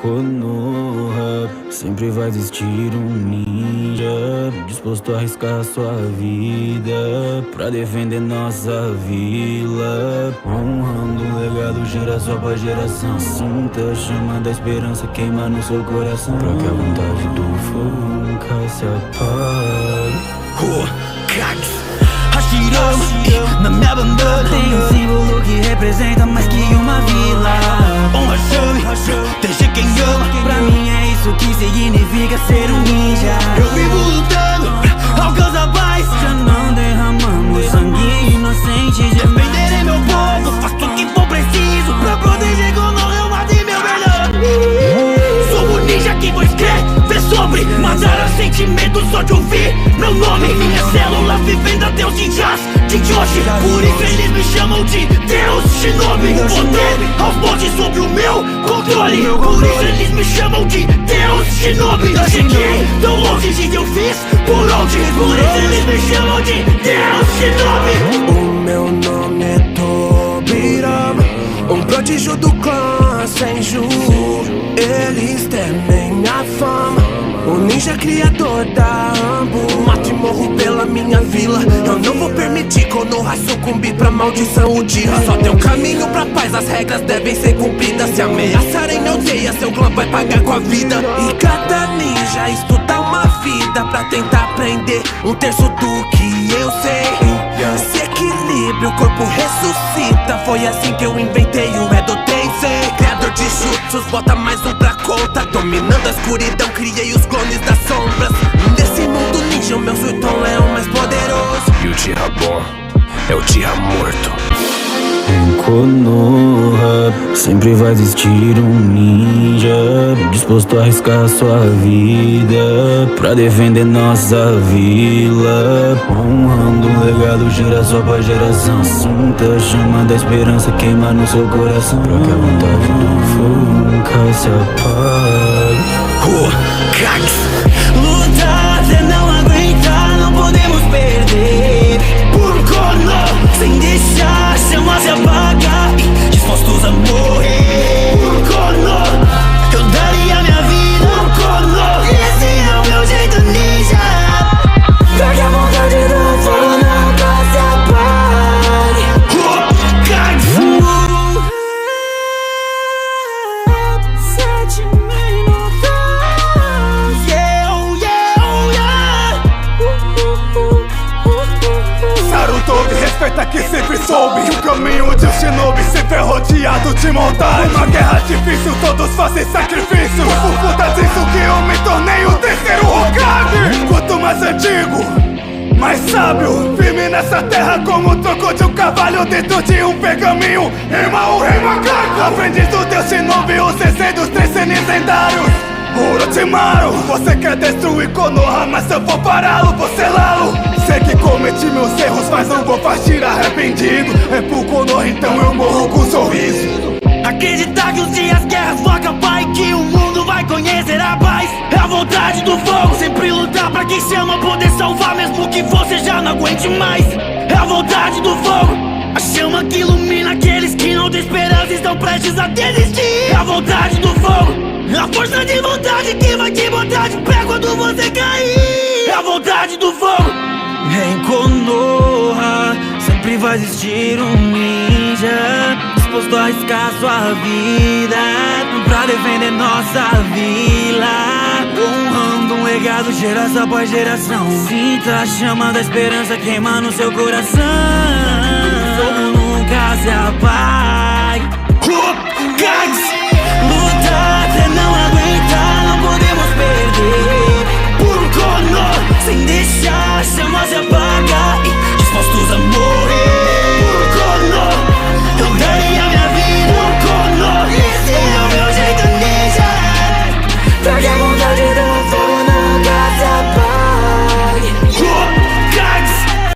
Konoha, sempre vai existir um ninja disposto a arriscar sua vida pra defender nossa vila, honrando um legado geração após geração. Sinta a chama da esperança queimar no seu coração, pra que a vontade do fogo nunca se apague. Hashirama, na minha bandana tem um símbolo que representa mais que uma vila. Honra chame, deixa quem ama. Pra mim é isso que significa ser um ninja. Eu vivo lutando pra alcançar a paz, já não derramando sangue inocente. Defenderei meu povo, faço o que for preciso pra proteger Konoha, eu matei meu melhor. Sou o ninja que vou escrever sobre matar sentimentos só de ouvir meu nome. Minha célula vivendo até os ninjas de hoje, por isso eles me chamam de Deus Shinobi. O poder aos montes sob o meu controle, por isso eles me chamam de Deus Shinobi. Eu cheguei tão longe de eu fiz por onde, por isso eles me chamam de Deus Shinobi. O meu nome é Tobirama, um prodígio do clã Senju. Eles temem a fama, o ninja criador da Ambu. Mato e morro pela minha vila, eu não vou permitir Konoha sucumbir pra maldição Uchiha. Só tem um caminho pra paz, as regras devem ser cumpridas. Se ameaçarem aldeia, seu clã vai pagar com a vida. E cada ninja estuda uma vida pra tentar aprender um terço do que eu sei. Se equilibra, o corpo ressuscita. Foi assim que eu inventei o Edo Tensei. Criador de jutsus, bota mais um pra conta. Dominando a escuridão, criei os clones das sombras. Nesse mundo ninja, o meu Suiton é o mais poderoso. E o Uchiha bom é o Uchiha morto. Em Konoha, sempre vai existir um ninja disposto a arriscar sua vida pra defender nossa vila, honrando um legado geração após geração. Sinta a chama da esperança queimar no seu coração, pra que a vontade do fogo nunca se apague. Lutar até não aguentar, não podemos perder. Por Konoha, sem deixar a chama se apagar, dispostos a morrer. Por Konoha, eu daria minha vida. Por Konoha, esse é o meu jeito ninja. Pra que a vontade do fogo nunca se apague. Respeita que sempre soube que o caminho de um shinobi sempre é rodeado de montanhas. Uma guerra difícil, todos fazem sacrifício. Por conta disso que eu me tornei o terceiro Hokage. Quanto mais antigo, mais sábio, firme nessa terra como o tronco de um cavalo dentro de um pergaminho. Rima o rei macaco, aprendiz do deus shinobi, o sensei dos três senin lendários. Orochimaru, você quer destruir Konoha, mas eu vou pará-lo, vou selá-lo. Sei que cometi meus erros, mas não vou partir arrependido. É por Konoha, então eu morro com um sorriso. Acreditar que os dias guerras vão acabar e que o mundo vai conhecer a paz. É a vontade do fogo, sempre lutar pra quem chama poder salvar, mesmo que você já não aguente mais. É a vontade do fogo, a chama que ilumina aqueles que não têm esperança e estão prestes a desistir. É a vontade do fogo, a força de vontade que vai te botar de pé quando você cair. É a vontade do fogo. Em Konoha, sempre vai existir um ninja disposto a arriscar sua vida pra defender nossa vila, honrando um legado geração após geração. Sinta a chama da esperança queimar no seu coração, o fogo nunca se apaga.